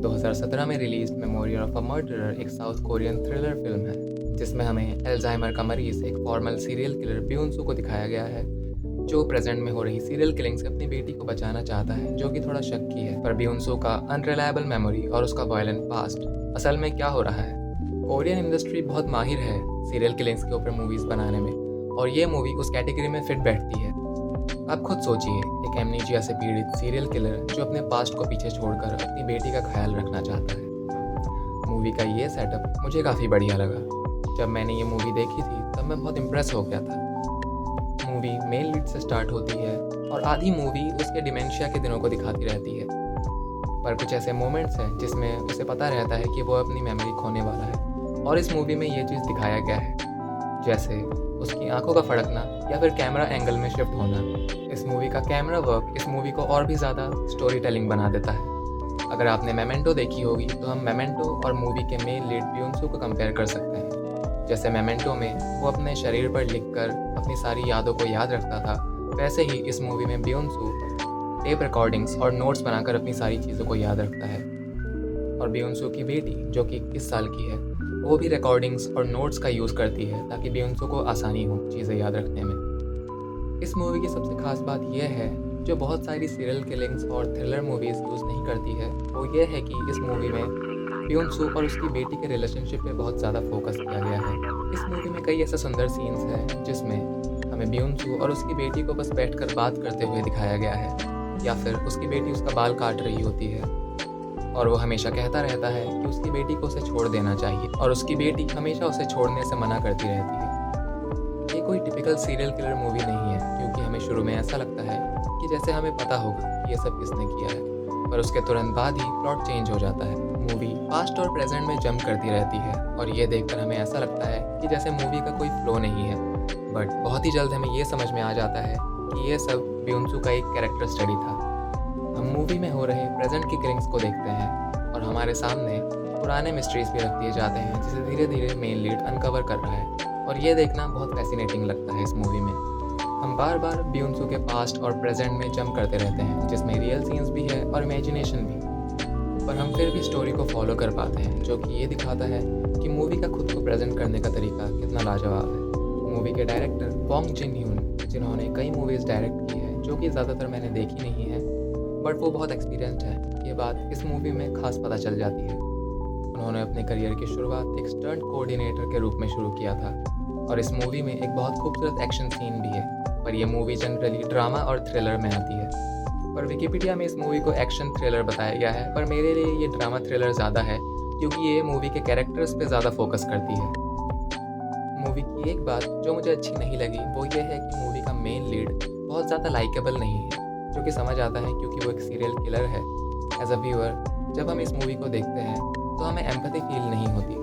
2017 में release memory of a murderer एक south Korean thriller film है जिसमें हमें अल्जाइमर का मरीज एक फॉर्मल सीरियल किलर ब्योन-सू को दिखाया गया है जो प्रेजेंट में हो रही सीरियल किलिंग से अपनी बेटी को बचाना चाहता है जो कि थोड़ा शक्की है। पर ब्योन-सू का अनरिलायबल मेमोरी और उसका वायलेंट पास्ट असल में क्या हो रहा है। कोरियन इंडस्ट्री बहुत माहिर है सीरियल किलिंग्स के ऊपर मूवीज बनाने में और ये मूवी उस कैटेगरी में फिट बैठती है। आप खुद सोचिए, एक एमनीजिया से पीड़ित सीरियल किलर जो अपने पास्ट को पीछे छोड़कर अपनी बेटी का ख्याल रखना चाहता है। मूवी का ये सेटअप मुझे काफ़ी बढ़िया लगा। जब मैंने ये मूवी देखी थी तब मैं बहुत इम्प्रेस हो गया था। मूवी मेल लीड से स्टार्ट होती है और आधी मूवी उसके डिमेंशिया के दिनों को दिखाती रहती है। पर कुछ ऐसे मोमेंट्स हैं जिसमें उसे पता रहता है कि वो अपनी मेमोरी खोने वाला है और इस मूवी में ये चीज़ दिखाया गया है, जैसे उसकी आंखों का फड़कना या फिर कैमरा एंगल में शिफ्ट होना। इस मूवी का कैमरा वर्क इस मूवी को और भी ज़्यादा स्टोरी टेलिंग बना देता है। अगर आपने मेमेंटो देखी होगी तो हम मेमेंटो और मूवी के मेन लीड ब्योन-सू को कंपेयर कर सकते हैं। जैसे मेमेंटो में वो अपने शरीर पर लिखकर अपनी सारी यादों को याद रखता था, वैसे ही इस मूवी में ब्योन-सू टेप रिकॉर्डिंग्स और नोट्स बनाकर अपनी सारी चीज़ों को याद रखता है। और ब्योन-सू की बेटी जो कि 21 साल की है वो भी रिकॉर्डिंग्स और नोट्स का यूज़ करती है ताकि ब्योन-सू को आसानी हो चीज़ें याद रखने में। इस मूवी की सबसे खास बात यह है जो बहुत सारी सीरियल किलिंग्स और थ्रिलर मूवीज़ यूज़ नहीं करती है, वो ये है कि इस मूवी में ब्योन-सू और उसकी बेटी के रिलेशनशिप पे बहुत ज़्यादा फोकस किया गया है। इस मूवी में कई ऐसे सुंदर सीन्स हैं जिसमें हमें ब्योन-सू और उसकी बेटी को बस बैठकर बात करते हुए दिखाया गया है, या फिर उसकी बेटी उसका बाल काट रही होती है और वो हमेशा कहता रहता है कि उसकी बेटी को उसे छोड़ देना चाहिए और उसकी बेटी हमेशा उसे छोड़ने से मना करती रहती है। ये कोई टिपिकल सीरियल किलर मूवी नहीं है क्योंकि हमें शुरू में ऐसा लगता है कि जैसे हमें पता होगा कि ये सब किसने किया है, पर उसके तुरंत बाद ही प्लॉट चेंज हो जाता है। मूवी पास्ट और प्रेजेंट में जंप करती रहती है और ये देखकर हमें ऐसा लगता है कि जैसे मूवी का कोई फ्लो नहीं है, बट बहुत ही जल्द हमें ये समझ में आ जाता है कि ये सब ब्योन-सू का एक कैरेक्टर स्टडी था। हम मूवी में हो रहे प्रेजेंट की किलिंग्स को देखते हैं और हमारे सामने पुराने मिस्ट्रीज भी रख दिए जाते हैं जिसे धीरे धीरे मेन लीड अनकवर कर रहा है और ये देखना बहुत फैसिनेटिंग लगता है। इस मूवी में हम बार बार ब्योन-सू के पास्ट और प्रेजेंट में जंप करते रहते हैं जिसमें रियल सीन्स भी है और इमेजिनेशन भी, पर हम फिर भी स्टोरी को फॉलो कर पाते हैं, जो कि ये दिखाता है कि मूवी का खुद को प्रेजेंट करने का तरीका कितना लाजवाब है। मूवी के डायरेक्टर बॉन्ग जिन-ह्यून, जिन्होंने कई मूवीज़ डायरेक्ट की है जो कि ज़्यादातर मैंने देखी नहीं है, बट वो बहुत एक्सपीरियंस्ड है, ये बात इस मूवी में खास पता चल जाती है। उन्होंने अपने करियर की शुरुआत एक स्टंट कोऑर्डिनेटर के रूप में शुरू किया था और इस मूवी में एक बहुत खूबसूरत एक्शन सीन भी है, पर यह मूवी जनरली ड्रामा और थ्रिलर में आती है। पर विकिपीडिया में इस मूवी को एक्शन थ्रिलर बताया गया है, पर मेरे लिए ये ड्रामा थ्रिलर ज़्यादा है क्योंकि ये मूवी के कैरेक्टर्स पे ज़्यादा फोकस करती है। मूवी की एक बात जो मुझे अच्छी नहीं लगी वो ये है कि मूवी का मेन लीड बहुत ज़्यादा लाइकेबल नहीं है, जो कि समझ आता है क्योंकि वो एक सीरियल किलर है। एज अ व्यूअर जब हम इस मूवी को देखते हैं तो हमें एम्पैथी फील नहीं होती,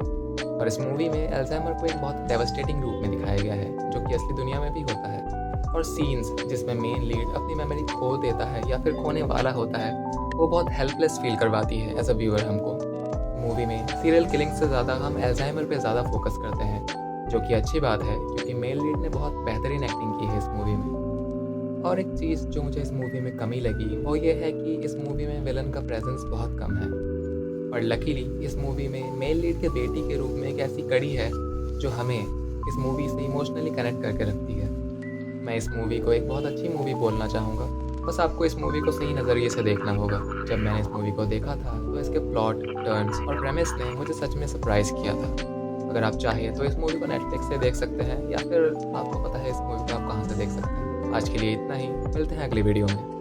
और इस मूवी में अल्जाइमर को एक बहुत डेवास्टेटिंग रूप में दिखाया गया है जो कि असली दुनिया में भी होता है। और सीन्स जिसमें मेन लीड अपनी मेमोरी खो देता है या फिर खोने वाला होता है वो बहुत हेल्पलेस फील करवाती है एज अ व्यूअर हमको। मूवी में सीरियल किलिंग से ज़्यादा हम अल्जाइमर पे ज़्यादा फोकस करते हैं, जो कि अच्छी बात है क्योंकि मेन लीड ने बहुत बेहतरीन एक्टिंग की है इस मूवी में। और एक चीज़ जो मुझे इस मूवी में कमी लगी वो ये है कि इस मूवी में विलन का प्रेजेंस बहुत कम है, और लकीली इस मूवी में मेन लीड के बेटी के रूप में एक ऐसी कड़ी है जो हमें इस मूवी से इमोशनली कनेक्ट करके रखती है। मैं इस मूवी को एक बहुत अच्छी मूवी बोलना चाहूँगा, बस आपको इस मूवी को सही नज़रिए से देखना होगा। जब मैंने इस मूवी को देखा था तो इसके प्लॉट, टर्न्स और प्रेमिस ने मुझे सच में सरप्राइज़ किया था। अगर आप चाहें तो इस मूवी को नेटफ्लिक्स से देख सकते हैं या फिर आपको पता है इस मूवी को आप कहाँ से देख सकते हैं। आज के लिए इतना ही, मिलते हैं अगली वीडियो में।